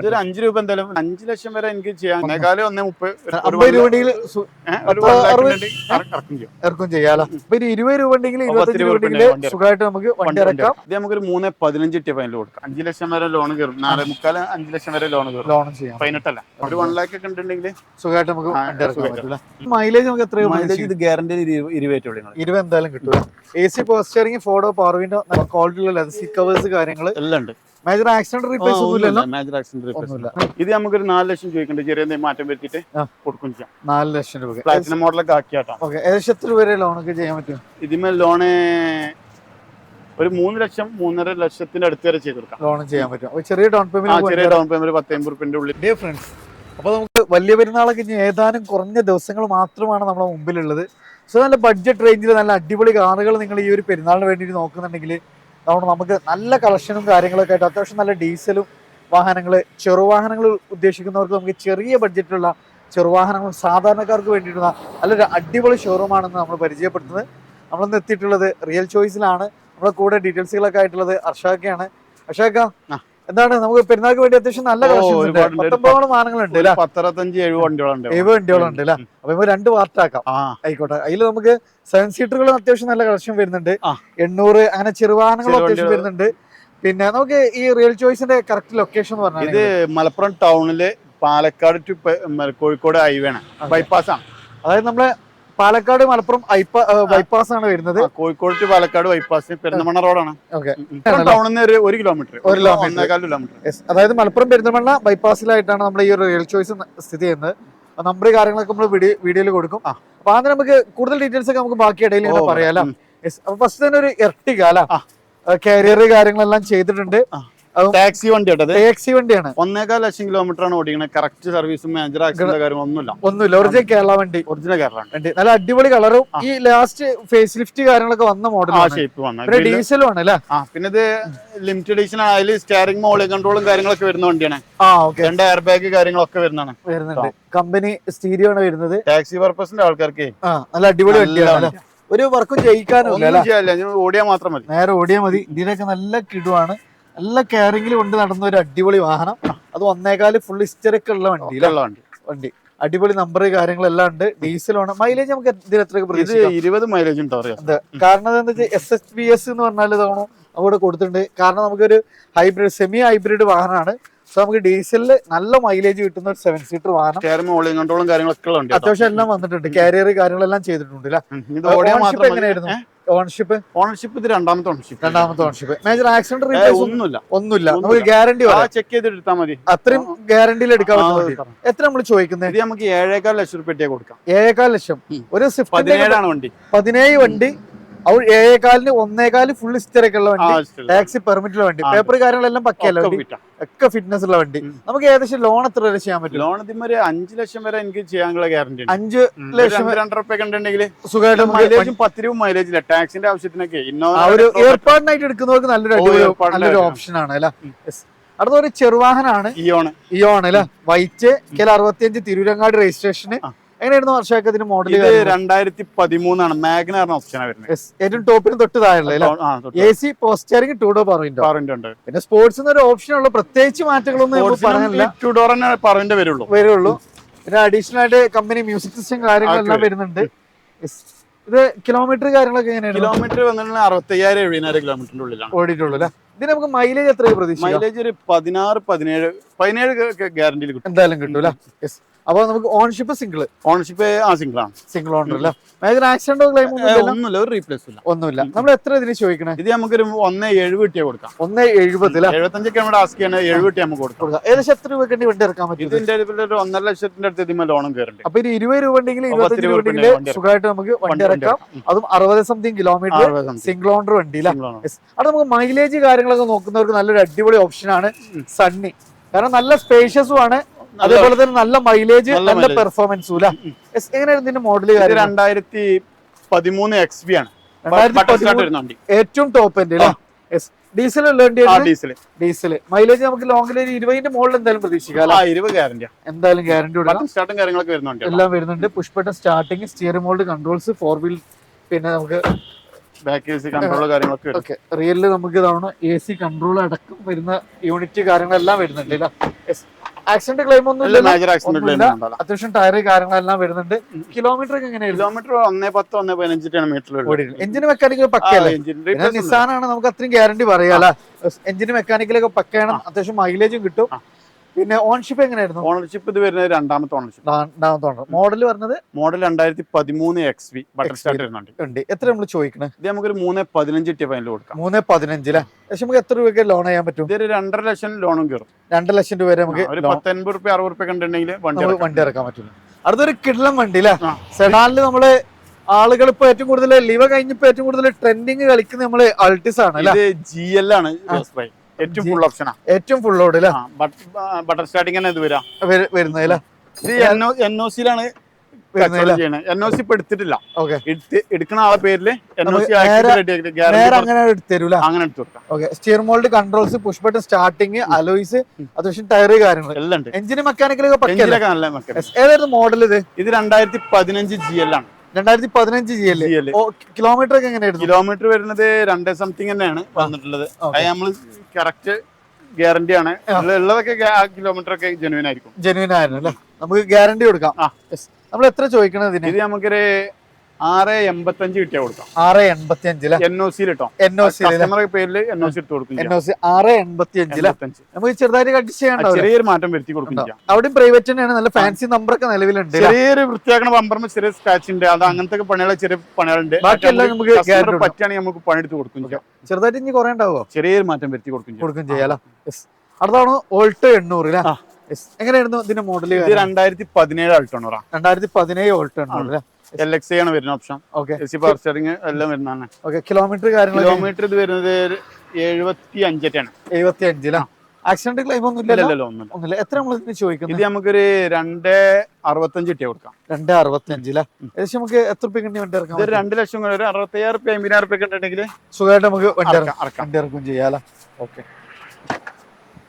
ഇതൊരു 5 രൂപ എന്തായാലും 5 ലക്ഷം വരെ എനിക്ക് ചെയ്യാം. ഒന്നേകാല് 1.30 50 രൂപ ഉണ്ടെങ്കിൽ ഇറക്കും ചെയ്യാലോ. ഇപ്പൊ 20 രൂപ ഉണ്ടെങ്കിൽ 25 രൂപ ഉണ്ടെങ്കിൽ സുഖമായിട്ട് നമുക്ക് വണ്ടി ഇറക്കാം. ഇത് നമുക്കൊരു 3.15 ഫൈനൽ കൊടുക്കാം. 5 ലക്ഷം വരെ ലോൺ കയറും. 4.25 5 ലക്ഷം വരെ ലോൺ ചെയ്യാം. 18 അല്ല, ഒരു 1 lakh ഒക്കെ ഉണ്ടെങ്കിൽ സുഖമായിട്ട് നമുക്ക് മൈലേജ് നമുക്ക് എത്ര മൈലേജ് ഇത് ഗ്യാരണ്ടി 20 എന്തായാലും കിട്ടും. AC power steering, 4 door power window, നല്ല ക്വാളിറ്റിയുള്ള ലെതർ സീറ്റ് കവേഴ്സ് കാര്യങ്ങൾ എല്ലാം ഉണ്ട്. മേജർ ആക്സിഡന്റ് റീപ്ലേസ് ഒന്നുമില്ല. ഇത് നമുക്കൊരു 4 ലക്ഷം ചോദിക്കുന്നുണ്ട്. ചെറിയ മാറ്റം വരുത്തിയിട്ട് കൊടുക്കും ചെയ്യാം. 4 ലക്ഷം രൂപ പ്ലാറ്റിനം മോഡലൊക്കെ ആക്കിയാട്ടോ. ഏകദേശം എത്ര വരെ ലോണൊക്കെ ചെയ്യാൻ പറ്റും? ഇതിന്മേൽ ലോണ് ഒരു 3 ലക്ഷം 3.5 ലക്ഷത്തിന്റെ അടുത്ത് വരെ ചെയ്ത് കൊടുക്കാം. ലോൺ ചെയ്യാൻ പറ്റും. ചെറിയ ഡൗൺ പേയ്മെന്റ് 10-50 റുപ്യന്റെ ഉള്ളിൽ. ഡിയർ ഫ്രണ്ട്സ്, അപ്പോൾ നമുക്ക് വലിയ പെരുന്നാളൊക്കെ ഇനി ഏതാനും കുറഞ്ഞ ദിവസങ്ങൾ മാത്രമാണ് നമ്മുടെ മുമ്പിലുള്ളത്. സോ നല്ല ബഡ്ജറ്റ് റേഞ്ചിൽ നല്ല അടിപൊളി കാറുകൾ നിങ്ങൾ ഈ ഒരു പെരുന്നാളിന് വേണ്ടിയിട്ട് നോക്കുന്നുണ്ടെങ്കിൽ നമുക്ക് നല്ല കളക്ഷനും കാര്യങ്ങളൊക്കെ ആയിട്ട് അത്യാവശ്യം നല്ല ഡീസലും വാഹനങ്ങൾ, ചെറുവാഹനങ്ങൾ ഉദ്ദേശിക്കുന്നവർക്ക് നമുക്ക് ചെറിയ ബഡ്ജറ്റിലുള്ള ചെറുവാഹനങ്ങളും സാധാരണക്കാർക്ക് വേണ്ടിയിട്ടുള്ള നല്ലൊരു അടിപൊളി ഷോറൂമാണെന്ന് നമ്മൾ പരിചയപ്പെടുത്തുന്നത്. നമ്മളിന്ന് എത്തിയിട്ടുള്ളത് റിയൽ ചോയ്സിലാണ്. നമ്മുടെ കൂടെ ഡീറ്റെയിൽസുകളൊക്കെ ആയിട്ടുള്ളത് അർഷാക്കയാണ്. അർഷാക്ക, എന്താണ് നമുക്ക് പെരുന്നാൾക്ക് വേണ്ടി അത്യാവശ്യം നല്ല വാഹനങ്ങളുണ്ട്, 70 വണ്ടികളുണ്ട് അല്ലേ? അപ്പൊ 2 പാർട്ടാക്കാം. ആയിക്കോട്ടെ. അതിൽ നമുക്ക് 7 സീറ്ററുകളും അത്യാവശ്യം നല്ല കളക്ഷൻ വരുന്നുണ്ട്. 800 അങ്ങനെ ചെറുവാഹനങ്ങളും അത്യാവശ്യം വരുന്നുണ്ട്. പിന്നെ നമുക്ക് ഈ റിയൽ ചോയ്സിന്റെ കറക്റ്റ് ലൊക്കേഷൻ എന്ന് പറഞ്ഞാൽ ഇത് മലപ്പുറം ടൗണില് പാലക്കാട് ടു കോഴിക്കോട് ഹൈവേ ആണ്, ബൈപ്പാസ് ആണ്. അതായത് നമ്മളെ പാലക്കാട് മലപ്പുറം ബൈപ്പാസ് ആണ് വരുന്നത്. കോഴിക്കോട് ടു പാലക്കാട് ബൈപ്പാസ് പെരിന്തൽമണ്ണ റോഡാണ്. ടൗണിൽ നിന്ന് 1 കിലോമീറ്റർ. അതായത് മലപ്പുറം പെരിന്തൽമണ്ണ ബൈപ്പാസിലായിട്ടാണ് നമ്മുടെ ഈ ഒരു റിയൽ ചോയ്സ് സ്ഥിതി ചെയ്യുന്നത്. നമ്പർ കാര്യങ്ങളൊക്കെ നമ്മൾ വീഡിയോയിൽ കൊടുക്കും. അപ്പൊ ആദ്യം നമുക്ക് കൂടുതൽ ഡീറ്റെയിൽസ് ഒക്കെ നമുക്ക് ബാക്കി ഇടയിൽ പറയാലോ. അപ്പൊ ഫസ്റ്റ് തന്നെ ഒരു എർട്ടിഗ അല്ല, കാരിയർ കാര്യങ്ങളെല്ലാം ചെയ്തിട്ടുണ്ട്. ടാക്സി വണ്ടിയാണ്. 1.25 ലക്ഷം കിലോമീറ്റർ ആണ് ഓടിക്കുന്നത്. കറക്റ്റ് സർവീസും മേജർ ആക്സിഡന്റ് കാര്യങ്ങളൊന്നുമില്ല. ഒറിജിനൽ കേരള വണ്ടി. നല്ല അടിപൊളി കളറും ഈ ലാസ്റ്റ് ഫേസ് ലിഫ്റ്റ് കാര്യങ്ങളൊക്കെ വന്ന മോഡൽ. ഡീസലും ആണ് അല്ലേ? പിന്നെ ഇത് ലിമിറ്റഡ് എഡിഷൻ ആണ്. അതിൽ സ്റ്റിയറിംഗ് മോളി കൺട്രോളും കാര്യങ്ങളൊക്കെ വരുന്ന വണ്ടിയാണ്. 2 എയർ ബാഗ് കാര്യങ്ങളൊക്കെ വരുന്നുണ്ട്. കമ്പനി സ്റ്റീരിയോ ആണ് വരുന്നത്. ടാക്സി പർപ്പസിന്റെ ആൾക്കാർക്ക് നല്ല അടിപൊളി വണ്ടിയാണ്. ഒരു വർക്കും ജയിക്കാനും ഓടിയാൽ മാത്രം മതി, നേരെ ഓടിയാൽ മതി. ഇതിനൊക്കെ നല്ല കിടുവാണ്. നല്ല കെയറിംഗിൽ കൊണ്ട് നടന്ന ഒരു അടിപൊളി വാഹനം. അത് 1.25 ഫുൾ ഹിസ്റ്ററിക്ക് ഉള്ള വണ്ടി. അടിപൊളി നമ്പർ കാര്യങ്ങളെല്ലാം ഉണ്ട്. ഡീസലാണ്. മൈലേജ് നമുക്ക് ഇതിൽ എത്ര 20 മൈലേജ് ഉണ്ട്. കാരണം എന്താ വെച്ചാൽ SHBS എന്ന് പറഞ്ഞാൽ ഇതാണോ അവിടെ കൊടുത്തിട്ടുണ്ട്. കാരണം നമുക്കൊരു ഹൈബ്രിഡ് സെമി ഹൈബ്രിഡ് വാഹനമാണ്. സോ നമുക്ക് ഡീസലിൽ നല്ല മൈലേജ് കിട്ടുന്ന ഒരു 7 സീറ്റർ വാഹനം. അത്യാവശ്യം എല്ലാം വന്നിട്ടുണ്ട്. കാരിയർ കാര്യങ്ങളെല്ലാം ചെയ്തിട്ടുണ്ട്. എങ്ങനെയായിരുന്നു ഓണർഷിപ്പ്? ഇത് രണ്ടാമത്തെ ഓണർഷിപ്പ്. മേജർ ആക്സിഡന്റ് റീപ്ലേസ് ഒന്നുമില്ല. നമുക്ക് ഗ്യാരണ്ടി ചെക്ക് ചെയ്ത് എടുത്താൽ മതി. അത്രയും ഗ്യാരണ്ടിയിൽ എടുക്കാൻ പറ്റും. എത്ര നമ്മൾ ചോദിക്കുന്നത്? ഇത് നമുക്ക് 7.25 ലക്ഷം രൂപ കൊടുക്കാം. 7.25 ലക്ഷം. ഒരു 17 വണ്ടി. 17 വണ്ടി. 7.25 1.25 ഫുൾ ഹിസ്റ്ററിക്ക് ഉള്ള വണ്ടി. ടാക്സി പെർമിറ്റുള്ള വണ്ടി. പേപ്പർ കാര്യങ്ങളെല്ലാം പക്കയല്ല, ഒക്കെ ഫിറ്റ്നസ് ഉള്ള വണ്ടി. നമുക്ക് ഏകദേശം ലോൺ എത്ര വരെ ചെയ്യാൻ പറ്റും? ലോൺ ഇതിന്മേൽ 5 ലക്ഷം വരെ എനിക്ക് ചെയ്യാനുള്ള ഗ്യാരണ്ടി. 5 ലക്ഷം 2 റുപ്യ ഉണ്ടെങ്കിൽ സുഖമായിട്ട് മൈലേജും 10 രൂപ മൈലേജ് ഇല്ല. ടാക്സിന്റെ ആവശ്യത്തിനൊക്കെ ഒരു ഏർപ്പാടിനായിട്ട് എടുക്കുന്നവർക്ക് നല്ലൊരു ഓപ്ഷൻ ആണ് അല്ലെ. അടുത്ത ഒരു ചെറുവാഹനാണ് ഇയോൺ അല്ലെ. White KL65 Tirurangadi registration. എങ്ങനെയായിരുന്നു വർഷാക്കത്തിന് മോഡൽ? 2013 ആണ്. മാഗ്ന ഓപ്ഷൻ വരുന്നത്. ഏറ്റവും ടോപ്പിന് തൊട്ട് താഴെ AC post steering 2 door power window. പിന്നെ സ്പോർട്സ് ഒരു ഓപ്ഷൻ ഉള്ള പ്രത്യേകിച്ച് മാറ്റങ്ങളൊന്നും പറയാനില്ല. 2 ഡോർ തന്നെ വരുള്ളൂ. പിന്നെ അഡീഷണൽ ആയിട്ട് കമ്പനി മ്യൂസിക് സിസ്റ്റം കാര്യങ്ങളെല്ലാം വരുന്നുണ്ട്. ഇത് കിലോമീറ്റർ കാര്യങ്ങളൊക്കെ എങ്ങനെയാണ്? കിലോമീറ്റർ വന്നിട്ട് 65,000-70,000 കിലോമീറ്ററിന്റെ ഉള്ളിലാണ് ഓടിയിട്ടുള്ളൂ അല്ലെ. ഇതിന് നമുക്ക് മൈലേജ് എത്ര പ്രതീക്ഷ? മൈലേജ് ഒരു 16-17 ഗ്യാരണ്ടിയിൽ കിട്ടും, എന്തായാലും കിട്ടും അല്ലെ. അപ്പൊ നമുക്ക് ഓണർഷിപ്പ് സിംഗിൾ ആണ്. സിംഗിൾ ഓണർ അല്ല. മേജർ ആക്സിഡന്റോ ക്ലെയിം ഒന്നുമില്ല, ഒരു റീപ്ലേസ് ഇല്ല, ഒന്നുമില്ല. നമ്മൾ എത്ര ഇതിന് ചോദിക്കണേ? ഇത് നമുക്കൊരു 1.70 കൊടുക്കാം. 1.70 75 നമ്മുടെ ആസ്ക് ചെയ്യണ 70 നമുക്ക് കൊടുക്കാം. ഏകദേശം എത്ര രൂപ വണ്ടി ഇറക്കാൻ പറ്റും? ഇതിന്റെ ഒരു 1.5 ലക്ഷത്തിന്റെ അടുത്ത് ഇതിന്മേൽ ലോണും കയറുന്നുണ്ട്. അപ്പൊ 20 രൂപ ഉണ്ടെങ്കിൽ 25 രൂപ ഉണ്ടെങ്കിൽ സുഖമായിട്ട് നമുക്ക് വണ്ടി ഇറക്കാം. അതും 60-something കിലോമീറ്റർ സിംഗിൾ ഓണർ വണ്ടി. അവിടെ നമുക്ക് മൈലേജ് കാര്യങ്ങളൊക്കെ നോക്കുന്നവർക്ക് നല്ലൊരു അടിപൊളി ഓപ്ഷൻ ആണ് സണ്ണി. കാരണം നല്ല സ്പേഷ്യസും ആണ്, അതേപോലെ തന്നെ നല്ല മൈലേജ്, നല്ല പെർഫോമൻസും. എങ്ങനെയായിരുന്നു ഇതിന്റെ മോഡൽ? 2013 XB ആണ്. ഏറ്റവും top end diesel diesel mileage നമുക്ക് ലോങ്ങിൽ 20ന്റെ മുകളിൽ എന്തായാലും പ്രതീക്ഷിക്കാം. 20 ഗ്യാരണ്ടി എന്തായാലും ഗ്യാരണ്ടി കാര്യങ്ങളൊക്കെ എല്ലാം വരുന്നുണ്ട്. Push button starting, steering mould controls, 4 wheel, പിന്നെ നമുക്ക് ബാക്ക് AC കൺട്രോൾ കാര്യങ്ങളൊക്കെ വരും. ഓക്കെ, റിയലിൽ നമുക്ക് ഇതാണ് AC കൺട്രോൾ അടക്കം വരുന്ന യൂണിറ്റ് കാര്യങ്ങളെല്ലാം വരുന്നുണ്ട് ഇല്ല. ആക്സിഡന്റ് ക്ലെയിം ഒന്നും ഇല്ല, മേജർ ആക്സിഡന്റ് ക്ലെയിം ഉണ്ടാവില്ല. അത്യാവശ്യം ടയർ കാര്യങ്ങളെല്ലാം വരുന്നുണ്ട്. കിലോമീറ്റർ ഒക്കെ എങ്ങനെയായിരുന്നു? Kilometre 110 115 metre. എഞ്ചിന് മെക്കാനിക്കൽ പക്കയല്ലേ? നിസാനാണ്, നമുക്ക് അത്രയും ഗ്യാരണ്ടി പറയാല. എഞ്ചിന് മെക്കാനിക്കലൊക്കെ പക്കയാണ്, അത്യാവശ്യം മൈലേജും കിട്ടും. പിന്നെ ഓൺഷിപ്പ് എങ്ങനെയായിരുന്നു? ഓണർഷിപ്പ് ഇത് വരുന്നത് രണ്ടാമത്തെ ഓണർഷിപ്പ്. മോഡൽ പറഞ്ഞത് മോഡൽ 2013 XV ബട്ടർ സ്റ്റാർട്ട് ഉണ്ട്. എത്ര നമ്മൾ ചോദിക്കണേ? ഇത് നമുക്കൊരു 3.15 ഫൈനൽ കൊടുക്കാം. 3.15 അല്ലേ? പക്ഷെ നമുക്ക് എത്ര രൂപയ്ക്ക് ലോൺ ചെയ്യാൻ പറ്റും? ഇതൊരു 2.5 ലക്ഷം ലോണും കയറും. 2 ലക്ഷം രൂപ വരെ നമുക്ക് ഒരു 50 റുപ്യ 60 റുപ്യ കണ്ടിട്ടുണ്ടെങ്കിൽ വണ്ടി ഇറക്കാൻ പറ്റില്ല. അടുത്തൊരു കിഡ്ലം വണ്ടി അല്ലേ? സെഡാനില് നമ്മള് ആളുകൾ ഇപ്പൊ ഏറ്റവും കൂടുതൽ ലിവ കഴിഞ്ഞപ്പോ ഏറ്റവും കൂടുതൽ ട്രെൻഡിങ് കളിക്കുന്നത് നമ്മള് അൾട്ടിസ് ആണ്. ഇത് GL ആണ്, ഏറ്റവും ഫുൾ ഓപ്ഷനാ, ഏറ്റവും ഫുൾ ലോഡ് അല്ലേ? ബട്ടർ സ്റ്റാർട്ടിംഗ് തന്നെ ഇത് വരുന്നതല്ലേ? ഇത് NOC-ലാണ് NOC ഇപ്പൊ എടുത്തിട്ടില്ല. എടുക്കുന്ന ആളെ പേരില് NOC അങ്ങനെ എടുത്തരൂല, അങ്ങനെ എടുത്തു കൊടുക്കാം. Steer mould, controls, push button, starting, alloys, അത്യാവശ്യം ടയർ കാര്യങ്ങൾ എല്ലാം ഉണ്ട്. എഞ്ചിന് മെക്കാനിക്കലൊക്കെ നല്ല ഏതായിരുന്നു മോഡൽ? ഇത് 2015 GL ആണ്. 2015 GL. കിലോമീറ്റർ ഒക്കെ എങ്ങനെയായിരുന്നു? കിലോമീറ്റർ വരുന്നത് 2 സംതിങ് തന്നെയാണ് വന്നിട്ടുള്ളത്. അത് നമ്മള് കറക്റ്റ് ഗ്യാരണ്ടി ആണ് ഉള്ളതൊക്കെ. കിലോമീറ്റർ ഒക്കെ ജെനുവിൻ ആയിരിക്കും. ജെനുവിൻ ആയിരുന്നു അല്ലേ? നമുക്ക് ഗ്യാരണ്ടി കൊടുക്കാം. നമ്മൾ എത്ര ചോദിക്കണത്? ഇത് നമുക്കൊരു 6.85 കിട്ടിയാ കൊടുക്കാം. 6.85 NOC കിട്ടോ? പേരില് NOC എടുത്ത് കൊടുക്കും. NOC 6.85. നമുക്ക് ചെറുതായിട്ട് അഡ്ജസ്റ്റ് ചെയ്യാൻ ചെറിയൊരു മാറ്റം വരുത്തി കൊടുക്കും. അവിടെയും പ്രൈവറ്റ് തന്നെയാണ്, നല്ല ഫാൻസി നമ്പർ ഒക്കെ നിലവിലുണ്ട്. ചെറിയൊരു വൃത്തിയാക്കണ ബമ്പറിന് ചെറിയ സ്ക്രാച്ച് ഉണ്ട്, അത് അങ്ങനത്തെ പണികൾ, ചെറിയ പണികളുണ്ട്. ബാക്കിയെല്ലാം നമുക്ക് പറ്റുകയാണെങ്കിൽ നമുക്ക് പണിയെടുത്ത് കൊടുക്കും. ചെറുതായിട്ട് ഇനി കുറെ ഉണ്ടാവോ? ചെറിയൊരു മാറ്റം വരുത്തി കൊടുക്കും ചെയ്യാലോ. അടുത്താണ് ഓൾട്ടോ 800 അല്ലേ? എങ്ങനെയായിരുന്നു ഇതിന്റെ മോഡൽ? ഇത് 2017 അൾട്ടോണറാ. 2017 ഓൾട്ടോ 800 LXI ആണ് വരുന്ന ഓപ്ഷൻ. പവർ സ്റ്റിയറിംഗ് എല്ലാം വരുന്നതാണ്. കിലോമീറ്റർ കിലോമീറ്റർ ഇത് വരുന്നത് 75 ആണ്. 75 ആക്സിഡന്റ് ക്ലെയിം ഒന്നും ഇല്ലല്ലോ? ഒന്നുമില്ല. എത്ര നമ്മൾ ചോദിക്കുന്നത്? ഇത് നമുക്കൊരു 2.65 കിട്ടിയാ കൊടുക്കാം. 2.65 ഏകദേശം നമുക്ക് എത്ര രൂപ വണ്ടി ഇറക്കാം? 2 ലക്ഷം, ഒരു 65,000 റുപ്യ 50,000 റുപ്യ ഉണ്ടെങ്കിൽ സുഖമായിട്ട് നമുക്ക് വണ്ടി ഇറക്കും ചെയ്യാലോ. ഓക്കെ,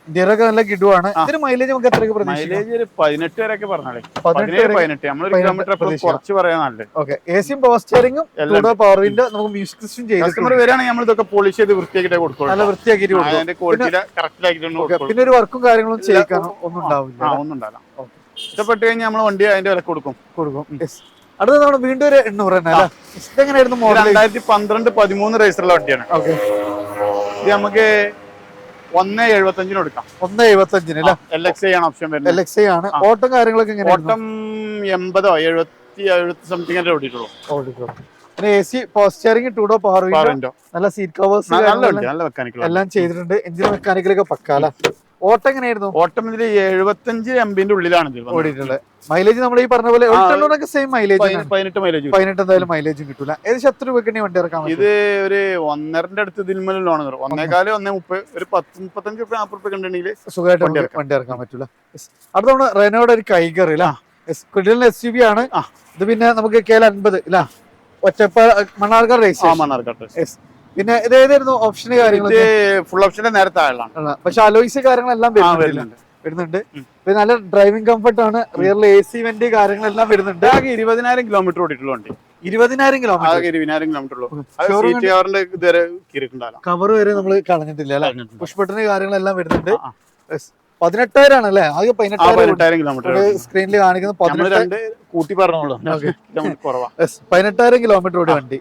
ഇന്ത്യയിലൊക്കെ നല്ല കിടുവാണ്. ഇതിന് മൈലേജ് നമുക്ക് എത്രയൊക്കെ പ്രതീക്ഷിക്കാം? മൈലേജ് ഒരു 18 വരെയൊക്കെ പറഞ്ഞാലേ. 18 നമ്മളൊരു കിലോമീറ്റർ കുറച്ച് പറയാൻ നല്ലത്. ഓക്കെ, എസിയും പവർ സ്റ്റിയറിംഗും പവർ വിൻഡോ, നമുക്ക് മ്യൂസിക് സിസ്റ്റം ചെയ്ത് കസ്റ്റമർ വരികയാണെങ്കിൽ നമ്മൾ ഇതൊക്കെ പോളിഷ് ചെയ്ത് വൃത്തിയാക്കിട്ടേ കൊടുക്കും. നല്ല വൃത്തിയാക്കിയിട്ട് പിന്നെ ഒരു വർക്കും കാര്യങ്ങളും ചെയ്യിക്കാനോ ഒന്നും ഉണ്ടാവില്ല. ഒന്നും ഉണ്ടാവില്ല. ഇഷ്ടപ്പെട്ട് കഴിഞ്ഞാൽ നമ്മൾ വണ്ടി അതിന്റെ വില കൊടുക്കും. അടുത്ത തവണ വീണ്ടും ഒരു 800 തന്നെ അല്ലേ? ഇതെങ്ങനെയായിരുന്നു മോഡൽ? 2012-13 റേസറുള്ള വണ്ടിയാണ്. ഇത് നമുക്ക് 1.75 കൊടുക്കാം. 1.75 അല്ലേ? LXI ആണ് ഓപ്ഷൻ വരുന്നത്. LXI ആണ്. ഓട്ടം കാര്യങ്ങളൊക്കെ എങ്ങനെയാണ്? ഓട്ടം 80 സംതിങ് ഓടിയിട്ടുള്ളൂ. പിന്നെ AC power steering, 2 door power window, നല്ല സീറ്റ് കവേഴ്സ് എല്ലാം ചെയ്തിട്ടുണ്ട്. എഞ്ചിൻ മെക്കാനിക്കലൊക്കെ പക്കാല. ഓട്ടം എങ്ങനെയായിരുന്നു? ഓട്ടം ഇതിൽ 75 MB ഉള്ളിലാണ് ഓടിയിട്ടുള്ളത്. മൈലേജ് നമ്മൾ ഈ പറഞ്ഞ പോലെ സെയിം മൈലേജ്, 18 എന്തായാലും മൈലേജും കിട്ടൂല. ഏകദേശം എത്ര രൂപയ്ക്ക് വണ്ടി ഇറക്കാം? ഇത് ഒരു 1.5 അടുത്ത് ഇതിന്മേൽ ലോൺ കയറും. 1.25 1.30 ഒരു 10-35 റുപ്യ 40 റുപ്യ ഉണ്ടെങ്കിൽ സുഖമായിട്ട് വണ്ടി ഇറക്കാൻ പറ്റൂല. അടുത്ത തവണ റെനോയുടെ ഒരു കൈഗർ SUV ആണ് ഇത്. പിന്നെ നമുക്ക് KL50 ഇല്ല, ഒറ്റപ്പ മണ്ണാർക്കാട് റേസ്. പിന്നെ ഇത് ഏതായിരുന്നു ഓപ്ഷൻ കാര്യങ്ങൾ? ഫുൾ ഓപ്ഷന്റെ നേരത്തെ ആളാണ്, പക്ഷെ അലോയ്സ് കാര്യങ്ങളെല്ലാം വരുന്നുണ്ട്. പിന്നെ നല്ല ഡ്രൈവിംഗ് കംഫർട്ട് ആണ്. റിയർ AC വെന്റ് കാര്യങ്ങളെല്ലാം വരുന്നുണ്ട്. 20,000 കിലോമീറ്റർ ഓടിയിട്ടുള്ള വണ്ടി. 20,000 കിലോമീറ്റർ കവർ വരെ നമ്മൾ കളഞ്ഞിട്ടില്ല അല്ലെ? പുഷ് ബട്ടന് കാര്യങ്ങളെല്ലാം വരുന്നുണ്ട്. 18,000 ആണല്ലേ? ആകെ 18,000 കിലോമീറ്റർ സ്ക്രീനിൽ കാണിക്കുന്നത്. 18,000 കിലോമീറ്റർ ഓടി വണ്ടി.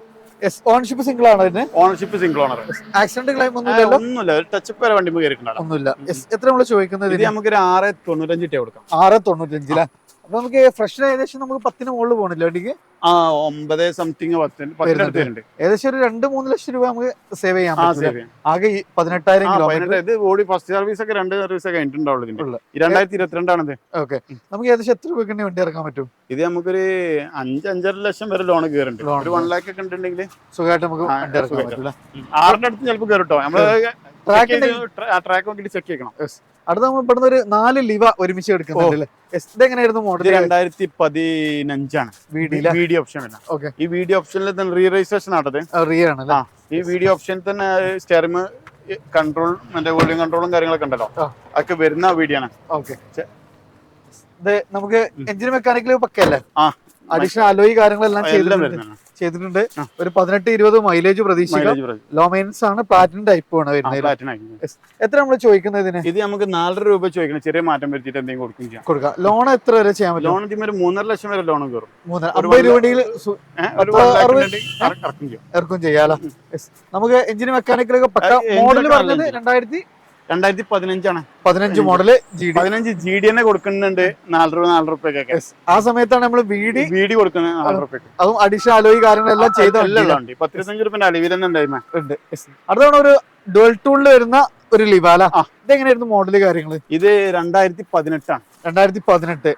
ഓണർഷിപ്പ് സിംഗിൾ ആണ് ഇതിന്? Ownership single owner. Accident claim ഒന്നുമില്ല. ടച്ചപ്പ് വരെ വണ്ടി ഒന്നുമില്ല. എത്ര നമ്മൾ ചോദിക്കുന്നത്? നമുക്ക് 6.95 കൊടുക്കാം. 6.95 അപ്പൊ നമുക്ക് ഫ്രഷിന് ഏകദേശം നമുക്ക് 10 മുകളിൽ പോകണില്ല വണ്ടിക്ക്. 9 സംതിങ് 10 ഏകദേശം ഒരു 2-3 ലക്ഷം രൂപ നമുക്ക് സേവ് ചെയ്യാൻ പറ്റും. ആകെ 18,000 കിലോമീറ്റർ. ഇത് ഓടി ഫസ്റ്റ് സർവീസ് ഒക്കെ 2 സർവീസ് ഒക്കെ കഴിഞ്ഞിട്ടുണ്ടാവുള്ളൂ. 2022 ആണത്. ഓക്കെ, നമുക്ക് ഏകദേശം എത്ര രൂപയ്ക്ക് വണ്ടി ഇറക്കാൻ പറ്റും? ഇത് നമുക്കൊരു 5-5.5 ലക്ഷം വരെ ലോൺ കയറുന്നുണ്ട്. ഒരു 1 lakh ഒക്കെ ഉണ്ടെങ്കിൽ സുഖമായിട്ട് നമുക്ക് വണ്ടി ഇറക്കാൻ പറ്റില്ല. 6ന്റെ അടുത്ത് ചിലപ്പോൾ കയറിട്ടോ. നമ്മള് ട്രാക്ക് നോക്കിയിട്ട് ചെക്ക് ചെയ്യണം. അടുത്ത നമ്മൾ ഇവിടുന്ന് ഒരു 4 ലിവ ഒരുമിച്ച് എടുക്കുന്നുണ്ട്. ഇതെങ്ങനെയായിരുന്നു മോഡൽ? 2015 ആണ്. വീഡിയോ ഓപ്ഷൻ അല്ല. ഈ വീഡിയോ ഓപ്ഷനിൽ തന്നെ റീ രജിസ്ട്രേഷൻ ആണത്. ഈ വീഡിയോ ഓപ്ഷനിൽ തന്നെ സ്റ്റെയറിംഗ് കൺട്രോൾ, മറ്റേ വോളിയം കൺട്രോളും കാര്യങ്ങളൊക്കെ ഉണ്ടല്ലോ, അതൊക്കെ വരുന്ന വീഡിയോ ആണ്. നമുക്ക് എഞ്ചിൻ മെക്കാനിക്കൽ പക്കല്ലേ? അഡീഷണൽ അലോയി കാര്യങ്ങളെല്ലാം എല്ലാം വരുന്നതാണ്. ചെയ്തിട്ടുണ്ട്. ഒരു 18-20 മൈലേജ് പ്രതീക്ഷിക്കാം. ലോ മെയിൻസ് ആണ്, പ്ലാറ്റിനം ടൈപ്പ് ആണ് വരുന്നത്. എത്ര നമ്മൾ ചോദിക്കുന്നത് ഇതിന്? ഇത് നമുക്ക് 4 രൂപ ചോദിക്കണം, ചെറിയ മാറ്റം വരുത്തിയിട്ട് എന്തെങ്കിലും കൊടുക്കാം. ലോൺ എത്ര വരെ ചെയ്യാൻ പറ്റും? ലോൺ ഇതിന് 3.5 ലക്ഷം വരെ ലോൺ കയറും. 50 രൂപയിൽ ഇറക്കും ചെയ്യാലോ. നമുക്ക് എഞ്ചിന് മെക്കാനിക്കലൊക്കെ പക്ക. മോഡൽ പറഞ്ഞത് 2015 15 മോഡല് 15 GD തന്നെ കൊടുക്കുന്നുണ്ട് 4 രൂപ ആ സമയത്താണ് നമ്മൾ വീടി കൊടുക്കുന്നത് 4 രൂപ. അതും അഡീഷണൽ അലോയി കാര്യങ്ങളെല്ലാം ചെയ്തുണ്ട്. 15 രൂപ അലവിൽ തന്നെ ഉണ്ടായിരുന്നു. അടുത്താണ് ഒരു ഡുവൽ ടൂളിൽ വരുന്ന ഒരു ലിവാല. ഇതെങ്ങനെയായിരുന്നു മോഡല് കാര്യങ്ങള്? ഇത് 2018 ആണ്. 2018.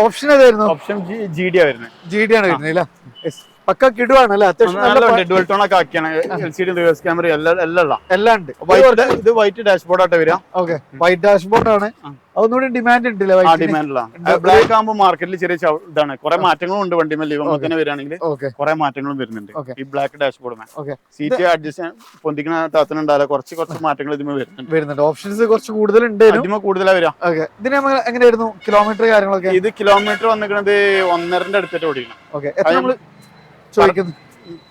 ഓപ്ഷൻ ഏതായിരുന്നു? ഓപ്ഷൻ GD ആണ് വരുന്നത്. GD ആണ് വരുന്നത് അല്ലേ? പക്ക കിടുവാണല്ലേ? അത്യാവശ്യം ഡുവൽ ടോൺ ഒക്കെ ആക്കിയാണ്. LCD റിവേഴ്സ് ക്യാമറ എല്ലാം ഉണ്ട്. ഇത് വൈറ്റ് ഡാഷ്ബോർഡ് ആയിട്ട് വരാം. ഓക്കെ, വൈറ്റ് ഡാഷ്ബോർഡ് ആണ്. അതൊന്നുകൂടി ഡിമാൻഡ് ഉണ്ട്. ബ്ലാക്ക് ആകുമ്പോൾ മാർക്കറ്റിൽ ചെറിയ ഇതാണ്. കുറെ മാറ്റങ്ങളും ഉണ്ട് വണ്ടിമേൽ. തന്നെ വരികയാണെങ്കിൽ കുറെ മാറ്റങ്ങളും വരുന്നുണ്ട് ഈ ബ്ലാക്ക് ഡാഷ്ബോർഡ്. സീറ്റ് അഡ്ജസ്റ്റ് പൊന്തിക്കുന്ന താത്തനുണ്ടാവില്ല. കുറച്ച് മാറ്റങ്ങൾ ഇതിന് വരുന്നുണ്ട്. ഓപ്ഷൻസ് കുറച്ച് കൂടുതലുണ്ട്. കൂടുതലാ വരാം. ഇതിന് എങ്ങനെയായിരുന്നു കിലോമീറ്റർ കാര്യങ്ങളൊക്കെ? ഇത് കിലോമീറ്റർ വന്നിരിക്കുന്നത് 1.5 അടുത്തിട്ട് ഓടിക്കണം. ഓക്കെ, എത്ര നമ്മള്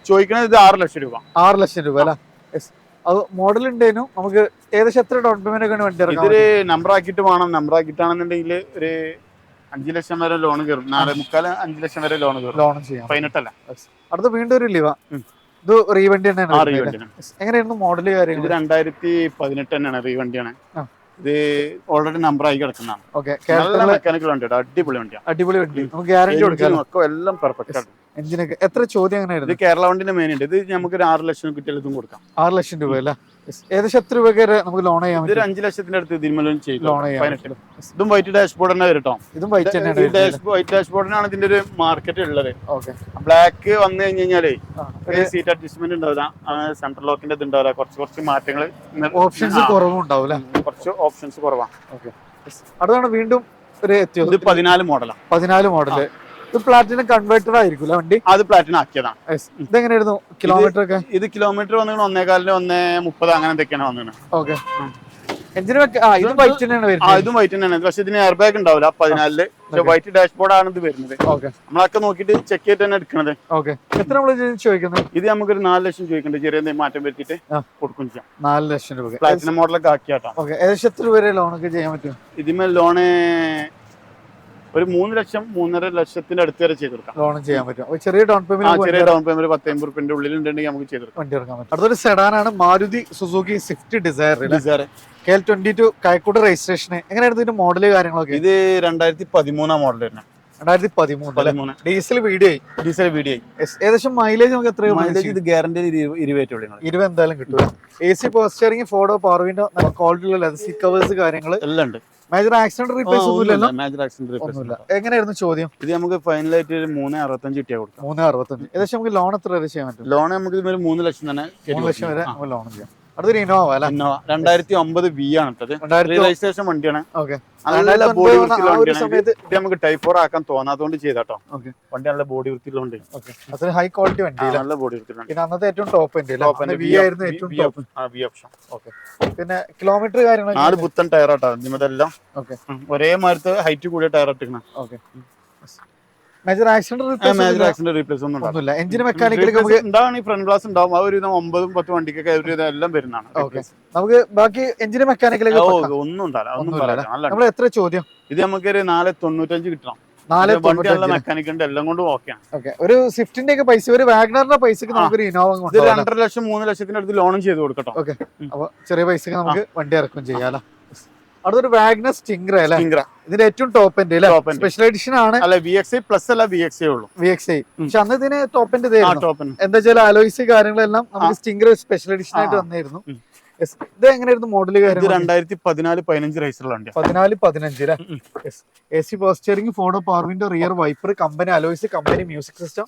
ചോദിക്കുന്നത്? ഇത് 6 ലക്ഷം രൂപ. 6 ലക്ഷം രൂപ അല്ലേ? അത് മോഡൽ ഉണ്ടേനു. നമുക്ക് ഏകദേശം എത്ര ഡൗൺ പേയ്മെന്റ് ഒക്കെ വണ്ടി ഇറക്കാം? ഇതൊരു നമ്പർ ആക്കിയിട്ട് വേണം. നമ്പർ ആക്കിയിട്ടാണെന്നുണ്ടെങ്കിൽ ഒരു 5 ലക്ഷം വരെ ലോൺ കയറും. 4.25-5 ലക്ഷം വരെ ലോൺ കയറും. ലോൺ ചെയ്യാം. 18 അല്ല. അടുത്ത വീണ്ടും ഒരു ലിവ. ഇത് റീവണ്ടി തന്നെയാണ്. എങ്ങനെയായിരുന്നു മോഡല് കാര്യങ്ങൾ? ഇത് 2018 തന്നെയാണ്. റീവണ്ടിയാണ്. ഇത് ഓൾറെഡി നമ്പർ ആയി കിടക്കുന്നതാണ്. മെക്കാനിക്കൽ വണ്ടി, അടിപൊളി വണ്ടിയാണ്. അടിപൊളി വണ്ടി. നമുക്ക് ഗ്യാരണ്ടി കൊടുക്കാം. എല്ലാം പെർഫെക്റ്റ് ആണ്. എഞ്ചിനൊക്കെ എത്ര ചോദ്യം എങ്ങനെയായിരുന്നു? ഇത് കേരള വണ്ടിന്റെ മെയിൻ ഉണ്ട്. ഇത് നമുക്ക് 6 ലക്ഷം കിട്ടിയാൽ ഇതും കൊടുക്കാം. 6 ലക്ഷം രൂപ അല്ലേ? ഏകദേശം എത്ര രൂപ നമുക്ക് ലോൺ ചെയ്യാൻ പറ്റും? ഇതൊരു 5 ലക്ഷത്തിന്റെ അടുത്ത് ഇതിന്മേലും ചെയ്തു. ഇതും വൈറ്റ് ഡാഷ്ബോർഡ് തന്നെ വരും കേട്ടോ. ഇതും വൈറ്റ് ഡാഷ്ബോർഡിനാണ് ഇതിന്റെ ഒരു മാർക്കറ്റ് ഉള്ളത്. ബ്ലാക്ക് വന്നു കഴിഞ്ഞാലേ സീറ്റ് അഡ്ജസ്റ്റ്മെന്റ് ഉണ്ടാവില്ല, സെൻട്രൽ ലോക്കിന്റെ ഇത് ഉണ്ടാവില്ല. കുറച്ച് മാറ്റങ്ങൾ, ഓപ്ഷൻസ് കുറവുണ്ടാവില്ല. കുറച്ച് ഓപ്ഷൻസ് കുറവാണ്. അതാണ് വീണ്ടും ഒരു ഇത് 14 മോഡലാണ്. 14 മോഡല്. ഇത് പ്ലാറ്റിനം കൺവേർട്ടർ ആയിരിക്കും വണ്ടി? അത് പ്ലാറ്റിനം ആക്കിയതാണ്. ഇതെങ്ങനെയായിരുന്നു കിലോമീറ്റർ ഒക്കെ? ഇത് കിലോമീറ്റർ വന്നിട്ട് 1.25 1.30 അങ്ങനെ എന്തൊക്കെയാണ് വന്നത്. ഓക്കെ, എഞ്ചിന് ഇതും വൈറ്റ് തന്നെയാണ് വരുന്നത്. ഇതും വൈറ്റ് തന്നെയാണ്. പക്ഷെ ഇതിന് എയർ ബാഗ് ഉണ്ടാവില്ല 14. വൈറ്റ് ഡാഷ്ബോർഡ് ആണ് ഇത് വരുന്നത്. ഓക്കെ, നമ്മളൊക്കെ നോക്കിയിട്ട് ചെക്ക് ചെയ്തിട്ട് തന്നെ എടുക്കണത്. ഓക്കെ, എത്ര നമ്മൾ ചോദിക്കുന്നത്? ഇത് നമുക്കൊരു 4 ലക്ഷം ചോദിക്കുന്നുണ്ട്. ചെറിയ മാറ്റം വരുത്തിയിട്ട് കൊടുക്കും ചെയ്യാം. 4 ലക്ഷം രൂപ പ്ലാറ്റിനം മോഡലൊക്കെ ആക്കിയാട്ടോ. ഓക്കെ, ഏകദേശം എത്ര വരെ ലോണൊക്കെ ചെയ്യാൻ പറ്റും? ഇതിന്മേൽ ലോണ് ഒരു 3 ലക്ഷം 3.5 ലക്ഷത്തിന്റെ അടുത്ത് വരെ ചെയ്ത് കൊടുക്കാം. ലോൺ ചെയ്യാൻ പറ്റും. ചെറിയ ഡൗൺ പേയ്മെന്റ്, ചെറിയ ഡൗൺ പേയ്മെന്റ് 10-50 റുപ്യന്റെ ഉള്ളിൽ ഉണ്ടെങ്കിൽ നമുക്ക് ചെയ്ത് കൊടുക്കാം. വണ്ടി ഇറക്കാൻ പറ്റും. അടുത്തൊരു സെഡാനാണ് Maruti Suzuki Swift Dzire. KL22 Kayakkoodu registration. എങ്ങനെയായിരുന്നു ഇതിന്റെ മോഡല് കാര്യങ്ങളൊക്കെ? ഇത് 2013 മോഡൽ തന്നെ. 2013 ഡീസൽ VDI. ഏകദേശം മൈലേജ് നമുക്ക് എത്ര? മൈലേജ് ഇത് ഗ്യാരണ്ടി 20 എന്തായാലും കിട്ടും. AC power steering, 4 door power window, നല്ല ക്വാളിറ്റിയുള്ള ലെതർ സീറ്റ് കവേഴ്സ് കാര്യങ്ങൾ എല്ലാം ഉണ്ട്. മേജർ ആക്സിഡന്റ് റീപ്ലേസ് ഒന്നുമില്ലല്ലോ? എങ്ങനെയായിരുന്നു ചോദ്യം? ഇത് നമുക്ക് ഫൈനലായിട്ട് 3.65 കിട്ടിയാൽ കൊടുക്കാം. 3.65. ഏകദേശം നമുക്ക് ലോൺ എത്ര വരെ ചെയ്യാൻ പറ്റും? ലോൺ നമുക്ക് 3 ലക്ഷം തന്നെ. 3 ലക്ഷം വരെ നമുക്ക് ലോൺ ചെയ്യാം. അടുത്തൊരു ഇന്നോവ അല്ല? ഇന്നോവ 2009 V ആണ്. രജിസ്ട്രേഷൻ വണ്ടിയാണ്. ഓക്കെ, നമുക്ക് ടൈപ്പ് 4 ആക്കാൻ തോന്നാത്തോണ്ട് ചെയ്താട്ടോ. വണ്ടി നല്ല ബോഡി വൃത്തിയിലുണ്ട്. അത്ര ഹൈ ക്വാളിറ്റി വണ്ടി, നല്ല ബോഡി വൃത്തിയിലുണ്ട്. പിന്നെ അന്നത്തെ ഏറ്റവും ടോപ്പ് V ആയിരുന്നു ഏറ്റവും ടോപ്പ്. V option. ഓക്കെ, പിന്നെ കിലോമീറ്റർ കാര്യങ്ങൾ 4 പുത്തൻ ടയർ ആട്ടോ ഇതെല്ലാം. ഓക്കെ, ഒരേ മാരത്തെ ഹൈറ്റ് കൂടിയ ടയർ ഇട്ടിരിക്കണം. ഓക്കെ, മേജർ ആക്സിഡന്റ് റീപ്ലേസ് ഒന്നുമില്ല. എഞ്ചിന് മെക്കാനിക്കലൊക്കെ ഉണ്ടാവും. ഫ്രണ്ട് ഗ്ലാസ് ഉണ്ടാവും. ആ ഒരു 9-10 വണ്ടിക്കൊക്കെ എല്ലാം വരുന്നതാണ്. ഓക്കെ, നമുക്ക് ബാക്കി എഞ്ചിന് മെക്കാനിക്കലൊക്കെ ഒന്നും ഉണ്ടാവില്ല. നമ്മൾ എത്ര ചോദ്യം? ഇത് നമുക്ക് 4.95 കിട്ടണം. 4.95 മെക്കാനിക് ഉണ്ട്, എല്ലാം കൊണ്ടും ഓക്കെയാണ്. ഓക്കെ, ഒരു സ്വിഫ്റ്റിന്റെ ഒക്കെ പൈസ, ഒരു വാഗ്നറിന്റെ പൈസക്ക് നമുക്ക് ഒരു ഇന്നോവ 2.5 ലക്ഷം 3 ലക്ഷത്തിന്റെ അടുത്ത് ലോണും ചെയ്ത് കൊടുക്കട്ടോ. ഓക്കെ, അപ്പൊ ചെറിയ പൈസക്ക് നമുക്ക് വണ്ടി ഇറക്കും ചെയ്യാലോ. അടുത്തൊരു വാഗ്നർ സ്റ്റിംഗ്ര അല്ലേ? ഇതിന്റെ ഏറ്റവും ടോപ്പ് എൻഡ് സ്പെഷ്യൽ എഡിഷൻ ആണ്. അല്ല, VXI പ്ലസ് അല്ല, VXI ഉള്ളൂ. VXI. പക്ഷെ അന്ന് ഇതിന് ടോപ്പ് എൻഡ് എന്താ വെച്ചാൽ അലോയ്സ് കാര്യങ്ങളെല്ലാം നമുക്ക് സ്റ്റിംഗ്ര സ്പെഷ്യൽ എഡിഷൻ ആയിട്ട് വന്നിരുന്നു. ഇത് എങ്ങനെയായിരുന്നു മോഡല് കാര്യം? 2014-15 റേസിലുണ്ട്. 14-15 AC power steering, 4 door power window, rear wiper, company alloys, company music system,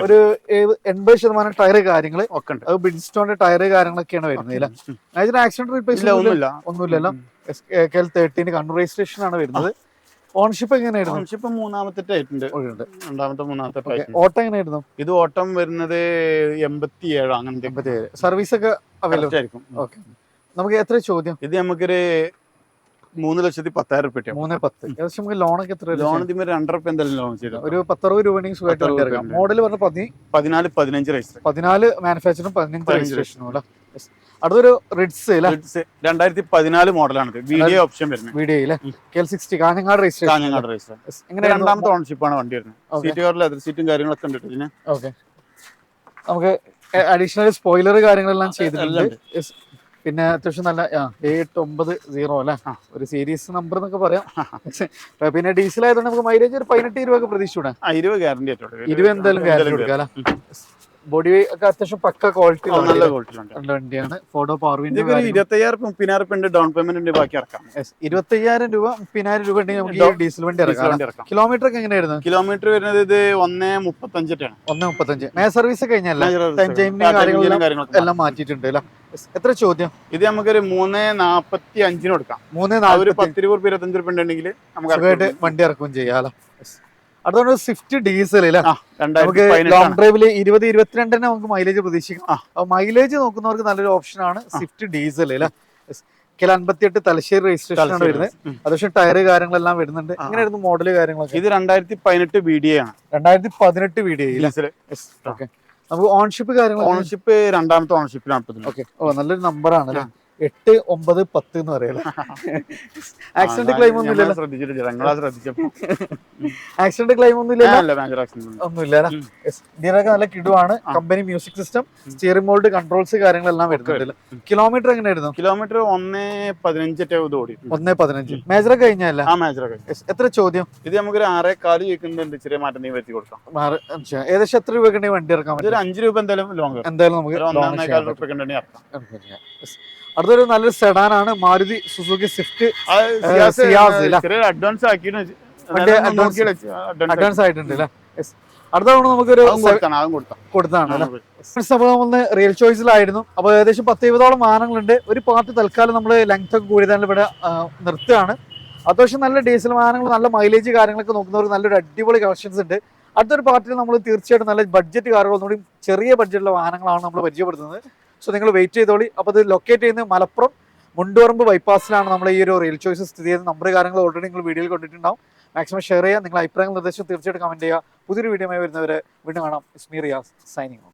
ഒരു 80% ടയർ കാര്യങ്ങൾ ഒക്കെ ഉണ്ട്. അത് ബ്രിഡ്സ്റ്റോണിന്റെ ടയർ കാര്യങ്ങളൊക്കെയാണ് വരുന്നത്. അതിന് ആക്സിഡന്റ് റീപ്ലേസ് ഒന്നുമില്ലല്ലോ. KL13 കണ്ണൂർ രജിസ്ട്രേഷൻ ആണ് വരുന്നത്. ഓൺഷിപ്പ് എങ്ങനെയായിരുന്നു? ഓൺഷിപ്പ് മൂന്നാമത്തെ ഓട്ടം എങ്ങനെയായിരുന്നു? ഇത് ഓട്ടം വരുന്നത് 87 അങ്ങനത്തെ. 87. സർവീസ് ഒക്കെ അവൈലബിൾ ആയിരിക്കും. ഓക്കെ, നമുക്ക് എത്ര ചോദ്യം? ഇത് നമുക്കൊരു 3,10,000 റുപ്യ. 3,10,000. ഏകദേശം നമുക്ക് ലോണൊക്കെ എത്ര വരും? ലോൺ ഇതിന് 2 റുപ്യ എന്തായാലും ലോൺ ചെയ്തു. ഒരു 10-60 രൂപ ഉണ്ടെങ്കിൽ സുഖമായിട്ട് വണ്ടി ഇറക്കാം. മോഡൽ പറഞ്ഞ 14-15 രജിസ്റ്റർ. 14 മാനുഫാക്ചറും 15 രജിസ്ട്രേഷനും അല്ലേ. അടുത്തൊരു റിഡ്സ് 2014 മോഡലാണിത്. വീഡിയോ ഓപ്ഷൻ വരുന്നത്. വീഡിയോ അല്ലേ. KL60 Kanhangad registration. Kanhangad register. എങ്ങനെ രണ്ടാമത്തെ ഓണർഷിപ്പ് ആണ് വണ്ടി വരുന്നത്. സീറ്റ് കവർ ലെതർ സീറ്റും കാര്യങ്ങളൊക്കെ ഉണ്ട് ഇതിന്. ഓക്കെ. നമുക്ക് അഡീഷണൽ സ്പോയിലർ കാര്യങ്ങളെല്ലാം ചെയ്തിട്ടുണ്ട്. പിന്നെ അത്യാവശ്യം നല്ല 890 അല്ലേ, ഒരു സീരീസ് നമ്പർ എന്നൊക്കെ പറയാം. പിന്നെ ഡീസൽ ആയതുകൊണ്ട് നമുക്ക് മൈലേജ് ഒരു 18-20 ഒക്കെ പ്രതീക്ഷിച്ചൂടെ? 20 ഗ്യാരണ്ടി ആയിട്ടുള്ളൂ. 20 എന്തായാലും ഗ്യാരണ്ടി കൊടുക്കാം അല്ലേ. ബോഡി ഒക്കെ അത്യാവശ്യം പക്ക ക്വാളിറ്റി നല്ല ക്വാളിറ്റി വണ്ടിയാണ്. ഫോർഡോ പവർ വിൻഡോ. 25,000-30,000 ഡൗൺ പേയ്മെന്റ് ഉണ്ട്, ബാക്കി ഇറക്കാം. 25,000 രൂപ 30,000 രൂപ ഉണ്ടെങ്കിൽ നമുക്ക് ഈ ഡീസൽ വണ്ടി ഇറക്കാം. കിലോമീറ്റർ ഒക്കെ എങ്ങനെയായിരുന്നു? കിലോമീറ്റർ വരുന്നത് ഇത് 1.35 ആണ്. 1.35. മേ സർവീസ് കഴിഞ്ഞല്ലേ, എല്ലാം മാറ്റിയിട്ടുണ്ട് അല്ലേ. എത്ര ചോദ്യം? ഇത് നമുക്കൊരു 3.45 കൊടുക്കാം. 10 രൂപ 25 രൂപ ഉണ്ടെങ്കിൽ നമുക്ക് വണ്ടി ഇറക്കുകയും ചെയ്യാം. അടുത്ത സ്വിഫ്റ്റ് ഡീസൽ അല്ലേ. നമുക്ക് 2018 ലോങ് ഡ്രൈവില് 20-22 നമുക്ക് മൈലേജ് പ്രതീക്ഷിക്കാം. മൈലേജ് നോക്കുന്നവർക്ക് നല്ലൊരു ഓപ്ഷനാണ് സ്വിഫ്റ്റ് ഡീസൽ അല്ലേ. KL58 തലശ്ശേരി രജിസ്ട്രേഷൻ ആണ് വരുന്നത്. അത്യാവശ്യം ടയർ കാര്യങ്ങളെല്ലാം വരുന്നുണ്ട്. എങ്ങനെയായിരുന്നു മോഡല് കാര്യങ്ങളൊക്കെ? ഇത് 2018 VDA ആണ്. 2018 VDA. ഓക്കെ. നമുക്ക് ഓൺഷിപ്പ് കാര്യങ്ങൾ? ഓൺഷിപ്പ് രണ്ടാമത്തെ ഓൺഷിപ്പിലാണ്. ഓക്കെ. നല്ലൊരു നമ്പറാണ് അല്ലേ. 8, 9, 10 എന്ന് പറയല്ലേ. ആക്സിഡന്റ് ക്ലെയിം ഒന്നും ഇല്ലല്ലോ. ആക്സിഡന്റ് ക്ലെയിം ഒന്നും ഒന്നുമില്ല. ഇതിനൊക്കെ നല്ല കിടുവാണ്. Company music system, steering mould, controls കാര്യങ്ങളെല്ലാം വരുന്നുണ്ടല്ലോ. കിലോമീറ്റർ എങ്ങനെയായിരുന്നു? കിലോമീറ്റർ 1.15 ഓടി. 1.15. മേജറൊക്കെ കഴിഞ്ഞല്ല? എത്ര ചോദ്യം? ഇത് നമുക്കൊരു 6.4 ചോദിക്കുന്നുണ്ട്. ചെറിയ മാറ്റം നീ വരുത്തി കൊടുക്കാം. ഏകദേശം എത്ര രൂപ വണ്ടി ഇറക്കാൻ പറ്റും? ഒരു 5 രൂപ എന്തായാലും ലോങ്, എന്തായാലും നമുക്ക് അടുത്തൊരു നല്ലൊരു സെഡാനാണ് Maruti Suzuki Swift. Advance advance ആയിട്ടുണ്ട് അല്ലേ. അടുത്താണ് നമുക്കൊരു കൊടുത്താണ് അല്ലേ. അപ്പോൾ നമ്മൾ റിയൽ ചോയ്സിലായിരുന്നു. അപ്പോൾ ഏകദേശം 10-20ഓളം വാഹനങ്ങളുണ്ട്. ഒരു പാർട്ട് തൽക്കാലം നമ്മൾ ലെങ്ത് ഒക്കെ കൂടിയതാണ് ഇവിടെ നിർത്തുകയാണ്. അത്യാവശ്യം നല്ല ഡീസൽ വാഹനങ്ങൾ, നല്ല മൈലേജ് കാര്യങ്ങളൊക്കെ നോക്കുന്നവർക്ക് നല്ലൊരു അടിപൊളി കളക്ഷൻസ് ഉണ്ട്. അടുത്തൊരു പാർട്ടിൽ നമ്മൾ തീർച്ചയായിട്ടും നല്ല ബഡ്ജറ്റ് കാറുകൾ, ഒന്നുകൂടി ചെറിയ ബഡ്ജറ്റുള്ള വാഹനങ്ങളാണ് നമ്മൾ പരിചയപ്പെടുത്തുന്നത്. സോ നിങ്ങൾ വെയിറ്റ് ചെയ്തോളി. അപ്പോൾ അത് ലൊക്കേറ്റ് ചെയ്യുന്നത് മലപ്പുറം മുണ്ടുപറമ്പ് ബൈപ്പാസിലാണ് നമ്മൾ ഈ ഒരു റിയൽ ചോയ്സ് സ്ഥിതി ചെയ്യുന്നത്. നമ്പർ കാര്യങ്ങൾ ഓൾറെഡി നിങ്ങൾ വീഡിയോയിൽ കണ്ടിട്ടുണ്ടാവും. മാക്സിമം ഷെയർ ചെയ്യുക. നിങ്ങളുടെ അഭിപ്രായങ്ങൾ നിർദ്ദേശം തീർച്ചയായിട്ടും കമന്റ് ചെയ്യുക. പുതിയൊരു വീഡിയോ വരുന്നവരെ വീണ്ടും കാണാം. ഇസ്മി റിയാസ് സൈനിങ് ഓഫ്.